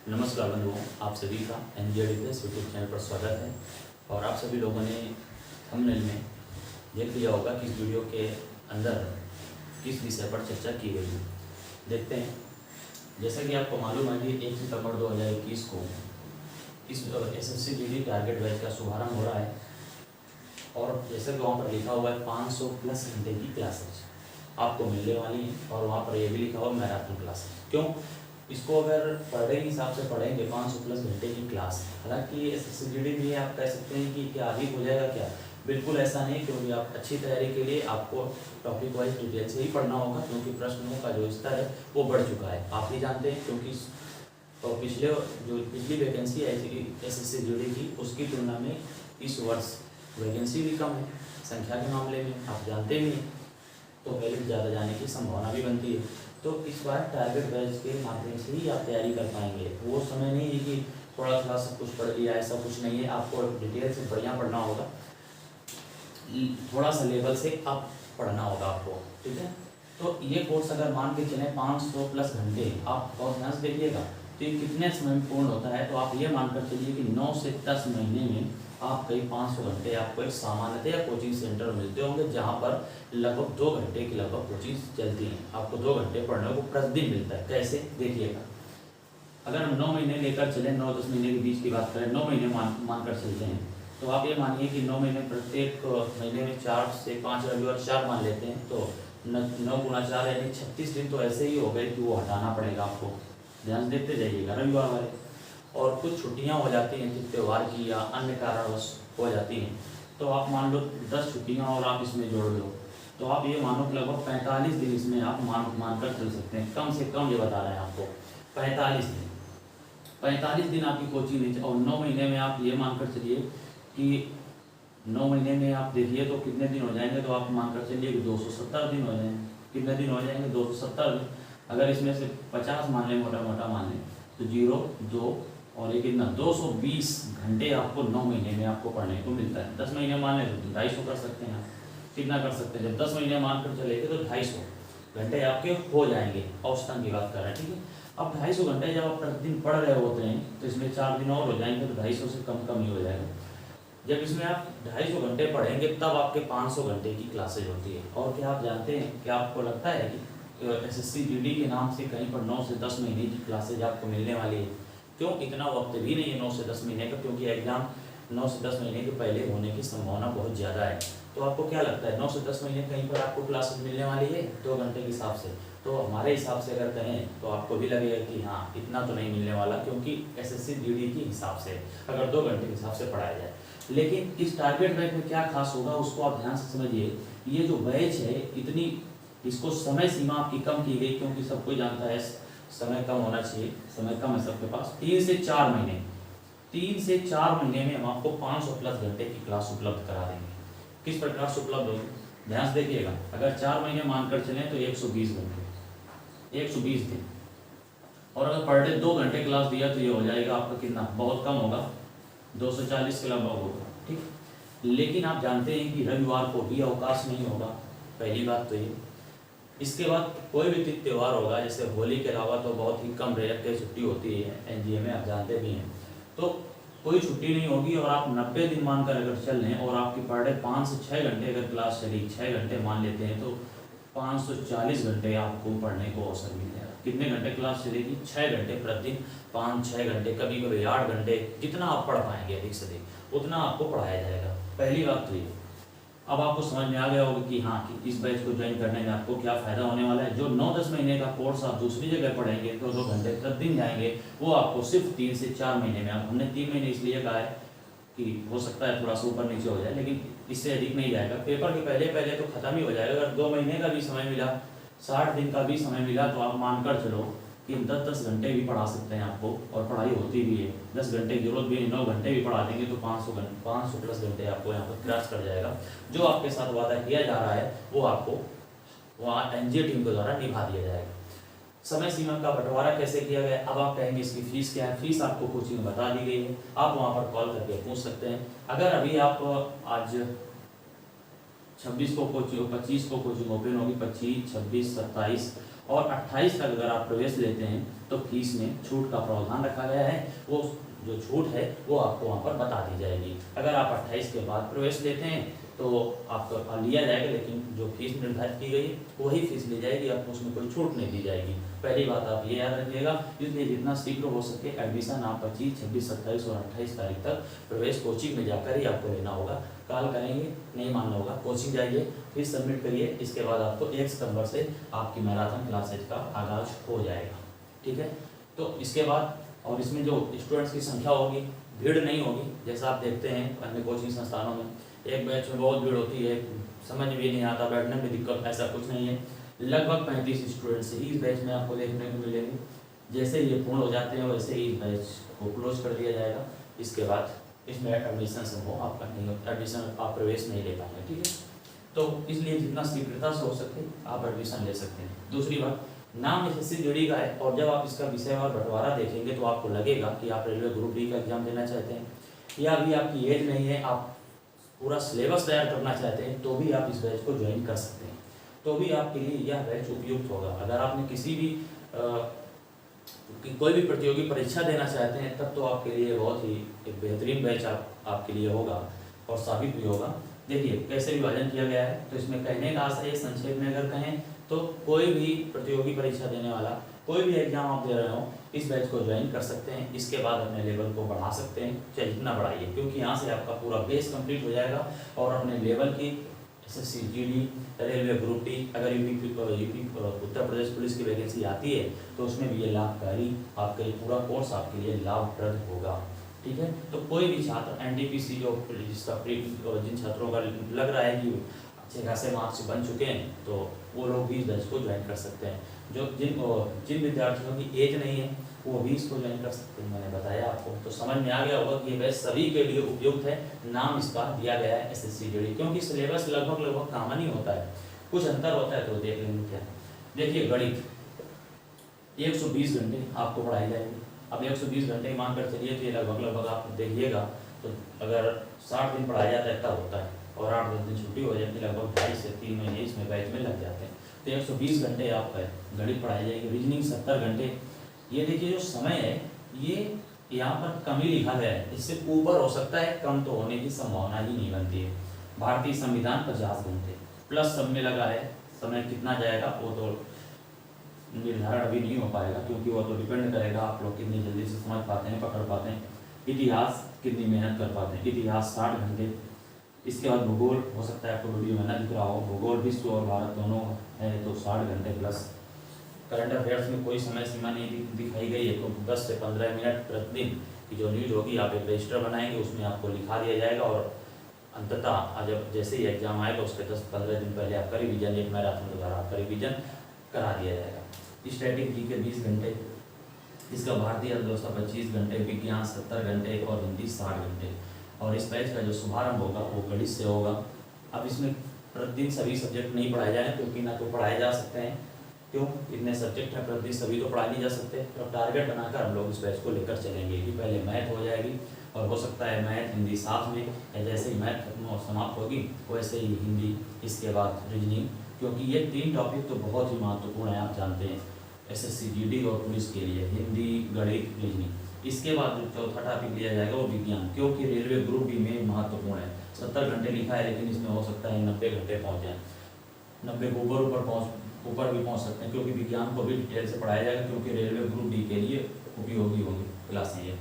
नमस्कार बंधुओं, आप सभी का एनजीडी प्रेस यूट्यूब चैनल पर स्वागत है। और आप सभी लोगों ने थंबनेल में देख लिया होगा कि इस वीडियो के अंदर किस विषय पर चर्चा की गई है। देखते हैं। जैसा कि आपको मालूम है कि 1 सितंबर 2021 को इस एसएससी जीडी टारगेट बैच का शुभारंभ हो रहा है। और जैसा कि वहाँ पर लिखा हुआ है 500 प्लस घंटे की क्लासेज आपको मिलने वाली हैं। और वहाँ पर यह भी लिखा हुआ मैराथन क्लासेज। क्यों? इसको अगर पर डे के हिसाब से पढ़ेंगे 500 प्लस घंटे की क्लास, हालांकि एसएससी जीडी भी आप कह सकते हैं कि क्या अधिक हो जाएगा क्या? बिल्कुल ऐसा नहीं, क्योंकि आप अच्छी तैयारी के लिए आपको टॉपिक वाइज डिटेल से ही पढ़ना होगा, क्योंकि प्रश्नों का जो स्तर है वो बढ़ चुका है। आप ही जानते हैं, क्योंकि तो पिछली वैकेंसी आई थी एसएससी जीडी की, उसकी तुलना में इस वर्ष वैकेंसी भी कम है संख्या के मामले में, आप जानते भी हैं। तो मेरिट ज़्यादा जाने की संभावना भी बनती है। तो इस बार टारगेट बैच के माध्यम से ही आप तैयारी कर पाएंगे। वो समय नहीं है कि थोड़ा थोड़ा सब कुछ पढ़ लिया, ऐसा कुछ नहीं है। आपको डिटेल से बढ़िया पढ़ना होगा, थोड़ा सा लेवल से आप पढ़ना होगा आपको, ठीक है। तो ये कोर्स अगर मान के चलें 500 प्लस घंटे, आप बहुत ध्यान से देखिएगा तो ये कितने समय में पूर्ण होता है। तो आप ये मानकर चलिए कि 9 से 10 महीने में आप कई 500 घंटे आपको एक सामान्यतः कोचिंग सेंटर में मिलते होंगे, जहाँ पर लगभग 2 घंटे की लगभग कोचिंग चलती है। आपको 2 घंटे पढ़ने को प्रतिदिन मिलता है। कैसे? देखिएगा, अगर हम 9 महीने लेकर चलें, 9-10 महीने के बीच की बात करें, 9 महीने मानकर चलते हैं, तो आप ये मानिए कि 9 महीने, प्रत्येक महीने में 4 से 5 रविवार 4 मान लेते हैं, तो 9 गुना 4 यानी 36 दिन तो ऐसे ही हो गए कि वो हटाना पड़ेगा आपको। ध्यान से देखते जाइएगा रविवार वाले। और कुछ छुट्टियां हो जाती हैं त्यौहार की या अन्य कारणवश हो जाती हैं, तो आप मान लो 10 छुट्टियां और आप इसमें जोड़ लो, तो आप ये मानो कि लगभग 45 दिन इसमें आप मानकर चल सकते हैं। कम से कम ये बता रहे हैं आपको 45 दिन आपकी कोचिंग नहीं। और 9 महीने में आप ये मानकर चलिए कि 9 महीने में आप देखिए तो कितने दिन हो जाएंगे, तो आप मानकर चलिए कि 270 दिन हो जाएंगे। कितने दिन हो जाएंगे? 270 दिन। अगर इसमें से 50 मान लें, मोटा मोटा मान लें, तो 0, 2 और ये कितना 220 घंटे आपको 9 महीने में आपको पढ़ने को मिलता है। 10 महीने मान लें तो 250 कर सकते हैं आप। कितना कर सकते हैं? जब 10 महीने मानकर चलेंगे तो 250 घंटे आपके हो जाएंगे। औसतन की बात कर रहे हैं, ठीक है। अब 250 घंटे जब आप प्रतिदिन पढ़ रहे होते हैं, तो इसमें 4 दिन और हो जाएंगे, तो 250 से कम ही हो जाएगा। जब इसमें आप 250 घंटे पढ़ेंगे तब आपके 500 घंटे की क्लासेज होती है। और क्या आप जानते हैं, क्या आपको लगता है कि एसएससी जीडी के नाम से कहीं पर 9 से 10 महीने की क्लासेज आपको मिलने वाली है? क्यों? इतना वक्त भी नहीं है 9 से 10 महीने का, क्योंकि एग्जाम 9 से 10 महीने के पहले होने की संभावना बहुत ज़्यादा है। तो आपको क्या लगता है 9 से 10 महीने कहीं पर आपको क्लासेज मिलने वाली है 2 घंटे के हिसाब से? तो हमारे हिसाब से अगर कहें तो आपको भी लगेगा कि हाँ, इतना तो नहीं मिलने वाला, क्योंकि एसएससी जीडी के हिसाब से अगर 2 घंटे के हिसाब से पढ़ाया जाए। लेकिन इस टारगेट बैच में क्या खास होगा उसको आप ध्यान से समझिए। ये जो बैच है, इतनी इसको समय सीमा आपकी कम की गई, क्योंकि सब कोई जानता है समय कम होना चाहिए। समय कम है सबके पास। 3 से 4 महीने 3 से 4 महीने में हम आपको 500 प्लस घंटे की क्लास उपलब्ध करा देंगे। किस प्रकार से उपलब्ध होगी? ध्यान से देखिएगा। अगर 4 महीने मानकर चलें तो 120 घंटे, 120 दिन। और अगर पर डे 2 घंटे क्लास दिया तो ये हो जाएगा आपका कितना? बहुत कम होगा, 240 के लगभग होगा, ठीक। लेकिन आप जानते हैं कि रविवार को भी अवकाश नहीं होगा, पहली बात तो ये। इसके बाद कोई भी त्यौहार होगा, जैसे होली के अलावा तो बहुत ही कम रेयर के छुट्टी होती है एनजीए में, आप जानते भी हैं। तो कोई छुट्टी नहीं होगी और आप 90 दिन मानकर अगर चल लें और आपकी पर डे 5 से 6 घंटे अगर क्लास चली, 6 घंटे मान लेते हैं, तो 540 घंटे आपको पढ़ने को अवसर मिल जाएगा। कितने घंटे क्लास चलेगी? 6 घंटे प्रतिदिन, 5-6 घंटे, कभी कभी 8 घंटे। जितना आप पढ़ पाएंगे अधिक से अधिक उतना आपको पढ़ाया जाएगा। पहली बात तो ये। अब आपको समझ में आ गया होगा कि हाँ, कि इस बैच को ज्वाइन करने में आपको क्या फ़ायदा होने वाला है। जो 9-10 महीने का कोर्स आप दूसरी जगह पढ़ेंगे, 2-2 घंटे प्रतिदिन जाएंगे, वो आपको सिर्फ 3 से 4 महीने में, अब हमने 3 महीने इसलिए कहा है कि हो सकता है थोड़ा सा ऊपर नीचे हो जाए, लेकिन इससे अधिक नहीं जाएगा। पेपर के पहले तो ख़त्म ही हो जाएगा। अगर 2 महीने का भी समय मिला, 60 दिन का भी समय मिला, तो आप मानकर चलो कि 10-10 घंटे भी पढ़ा सकते हैं आपको, और पढ़ाई होती भी है। 10 घंटे की जरूरत भी नहीं, 9 घंटे भी पढ़ा देंगे तो 500 प्लस घंटे आपको यहाँ पर क्रॉस कर जाएगा। जो आपके साथ वादा किया जा रहा है वो आपको वहाँ एनजीए टीम के द्वारा निभा दिया जाएगा। समय सीमा का बंटवारा कैसे किया गया? अब आप कहेंगे इसकी फीस क्या है? फीस आपको कोचिंग में बता दी गई है, आप वहाँ पर कॉल करके पूछ सकते हैं। अगर अभी आप आज 26 को कोचिंग, 25 को कोचिंग ओपन होगी, 25, 26, 27 और 28 तक अगर आप प्रवेश लेते हैं तो फीस में छूट का प्रावधान रखा गया है। वो जो छूट है वो आपको वहाँ पर बता दी जाएगी। अगर आप 28 के बाद प्रवेश लेते हैं तो आपका लिया जाएगा, लेकिन जो फीस निर्धारित की गई वही फीस ली जाएगी, आपको उसमें कोई छूट नहीं दी जाएगी। पहली बात आप ये याद रखिएगा। इसलिए जितना शीघ्र हो सके एडमिशन आप 25, 26, 27 और 28 तारीख तक प्रवेश कोचिंग में जाकर ही आपको लेना होगा। कॉल करेंगे नहीं मानना होगा, कोचिंग जाइए, फीस सबमिट करिए। इसके बाद आपको 1 सितंबर से आपकी मैराथन क्लासेज का आगाज हो जाएगा। ठीक है, तो इसके बाद और इसमें जो स्टूडेंट्स की संख्या होगी, भीड़ नहीं होगी। जैसा आप देखते हैं अन्य कोचिंग संस्थानों में एक बैच में बहुत भीड़ होती है, समझ भी नहीं आता, बैठने में दिक्कत, ऐसा कुछ नहीं है। लगभग 35 स्टूडेंट्स ही इस बैच में आपको देखने को मिलेंगे। जैसे ये पूर्ण हो जाते हैं वैसे ही इस बैच को क्लोज कर दिया जाएगा। इसके बाद इसमें एडमिशन संभव आपका नहीं होता, एडमिशन आप प्रवेश नहीं ले पाएंगे। ठीक है, तो इसलिए जितना शीघ्रता से हो सके आप एडमिशन ले सकते हैं। दूसरी बात, नाम एसएससी जीडी का है और जब आप इसका विषयवार बंटवारा देखेंगे तो आपको लगेगा कि आप रेलवे ग्रुप डी का एग्जाम देना चाहते हैं या अभी आपकी एज नहीं है, आप पूरा सिलेबस तैयार करना चाहते हैं, तो भी आप इस बैच को ज्वाइन कर सकते हैं। तो भी आपके लिए यह बैच उपयुक्त होगा। अगर आपने किसी भी कोई भी प्रतियोगी परीक्षा देना चाहते हैं तब तो आपके लिए बहुत ही एक बेहतरीन बैच आपके लिए होगा और साबित भी होगा। देखिए कैसे विभाजन किया गया है, तो इसमें कहने का आशय है, संक्षेप में अगर कहें तो कोई भी प्रतियोगी परीक्षा देने वाला कोई भी एग्जाम आप दे रहे हो इस बैच को ज्वाइन कर सकते हैं। इसके बाद अपने लेवल को बढ़ा सकते हैं, चाहे जितना बढ़ाइए, क्योंकि यहाँ से आपका पूरा बेस कंप्लीट हो जाएगा और अपने लेवल की SSC GD, railway group D, अगर यूपी उत्तर प्रदेश पुलिस की वैकेंसी आती है तो उसमें भी ये लाभकारी आपका ये पूरा कोर्स आपके लिए लाभप्रद होगा। ठीक है, तो कोई भी छात्र एनटीपीसी जो जिसका जिन छात्रों का लग रहा है कि अच्छे खासे मार्क्स बन चुके हैं तो वो लोग भी इस बैच को ज्वाइन कर सकते हैं। जो जिन विद्यार्थियों की एज नहीं है वो भी इसको ज्वाइन कर सकते हैं। मैंने बताया आपको, तो समझ में आ गया होगा कि ये बैच सभी के लिए उपयुक्त है। नाम इसका दिया गया है एसएससी जीडी, क्योंकि सिलेबस लगभग कॉमन ही होता है, कुछ अंतर होता है तो देख लेंगे क्या। देखिए गणित 120 घंटे आपको पढ़ाई जाएगी। अब 120 घंटे मान कर चलिए तो ये लगभग आप देखिएगा तो अगर 60 दिन पढ़ाया जाता है तब होता है और 8-10 दिन छुट्टी हो जाती है, लगभग 2.5 से 3 महीने इसमें बैच में लग जाते हैं। तो 120 घंटे आप गणित पढ़ाई जाएगी। रीजनिंग 70 घंटे। ये देखिए जो समय है ये यहाँ पर कम ही लिखा गया है, इससे ऊपर हो सकता है, कम तो होने की संभावना ही नहीं बनती है। भारतीय संविधान 50 घंटे प्लस सब में लगा है। समय कितना जाएगा वो तो निर्धारण अभी नहीं हो पाएगा, क्योंकि वो तो डिपेंड करेगा आप लोग कितनी जल्दी से समझ पाते हैं, पकड़ पाते हैं। इतिहास कितनी मेहनत कर पाते हैं। इतिहास 60 घंटे। इसके बाद भूगोल, हो सकता है आपको वीडियो में ना दिख रहा हो, भूगोल विश्व और भारत दोनों है तो 60 घंटे प्लस। करंट अफेयर्स में कोई समय सीमा नहीं दिखाई गई है, तो 10 से 15 मिनट प्रतिदिन की जो न्यूज होगी आप एक रजिस्टर बनाएंगे, उसमें आपको लिखा दिया जाएगा और अंततः जब जैसे ही एग्जाम आएगा उसके 10-15 दिन पहले आपका रिवीजन, एक मैराथन द्वारा आपका रिवीजन करा दिया जाएगा। स्टैटिक जी के 20 घंटे, इसका भारतीय अर्थव्यवस्था 25 घंटे, विज्ञान 70 घंटे और हिंदी 60 घंटे। और इस बैच का जो शुभारंभ होगा वो गणित से होगा। अब इसमें प्रतिदिन सभी सब्जेक्ट नहीं पढ़ाए जाएंगे, क्योंकि ना तो पढ़ाए जा सकते हैं, क्यों, इतने सब्जेक्ट हैं, प्रतिदिन सभी तो पढ़ाए नहीं जा सकते। तो टारगेट बनाकर हम लोग इस बैच को लेकर चलेंगे कि पहले मैथ हो जाएगी और हो सकता है मैथ हिंदी साथ में, या जैसे ही मैथ खत्म और समाप्त होगी वैसे ही हिंदी, इसके बाद रीजनिंग, क्योंकि ये 3 टॉपिक तो बहुत ही महत्वपूर्ण है। आप जानते हैं एसएससी जीडी और पुलिस के लिए हिंदी, गणित, रीजनिंग। इसके बाद जो चौथा टॉपिक लिया जाएगा वो विज्ञान, क्योंकि रेलवे ग्रुप डी में महत्वपूर्ण है। 70 घंटे लिखा है, लेकिन इसमें हो सकता है 90 घंटे पहुँच जाए, 90 को ऊपर भी पहुँच सकते हैं, क्योंकि विज्ञान को भी डिटेल से पढ़ाया जाएगा, क्योंकि रेलवे ग्रुप डी के लिए उपयोगी होगी क्लासें ये।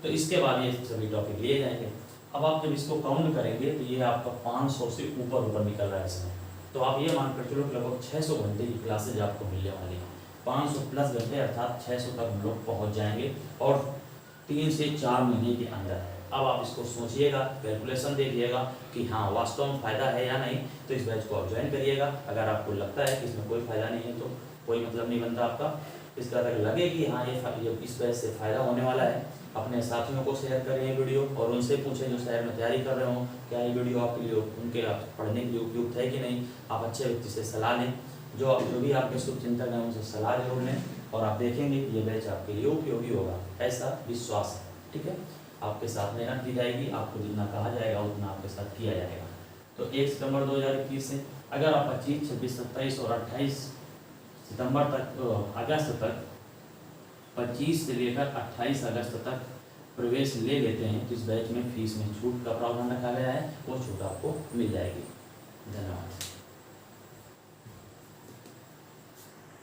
तो इसके बाद ये सभी टॉपिक लिए जाएंगे। अब आप जब इसको काउंट करेंगे तो ये आपका 500 से ऊपर निकल रहा है इसमें, तो आप ये मानकर चलो लगभग 600 घंटे की क्लासेज आपको मिलने वाली है। 500 प्लस घंटे अर्थात 600 तक हम लोग पहुँच जाएंगे और 3 से 4 महीने के अंदर। अब आप इसको सोचिएगा, कैलकुलेशन देखिएगा कि हाँ वास्तव में फ़ायदा है या नहीं, तो इस बैच को आप ज्वाइन करिएगा। अगर आपको लगता है कि इसमें कोई फ़ायदा नहीं है तो कोई मतलब नहीं बनता आपका। इसका अगर लगे कि हाँ ये इस बैच से फ़ायदा होने वाला है, अपने साथियों को शेयर करें ये वीडियो और उनसे पूछें जो शहर में तैयारी कर रहे हो, क्या ये वीडियो आपके लिए उनके पढ़ने के लिए उपयुक्त है कि नहीं। आप अच्छे व्यक्ति से सलाह लें, जो भी आपके शुभचिंतक हैं उनसे सलाह जरूर लें, और आप देखेंगे कि ये बैच आपके लिए उपयोगी होगा, ऐसा विश्वास है। ठीक है, आपके साथ मेहनत की जाएगी, आपको जितना कहा जाएगा उतना आपके साथ किया जाएगा। तो 1 सितंबर 2021 से अगर आप 25, 26, 27 और 28 सितंबर तक अगस्त तक 25 से लेकर 28 अगस्त तक प्रवेश ले लेते हैं तो इस बैच में फीस में छूट का प्रावधान रखा गया है, वो छूट आपको मिल जाएगी। धन्यवाद।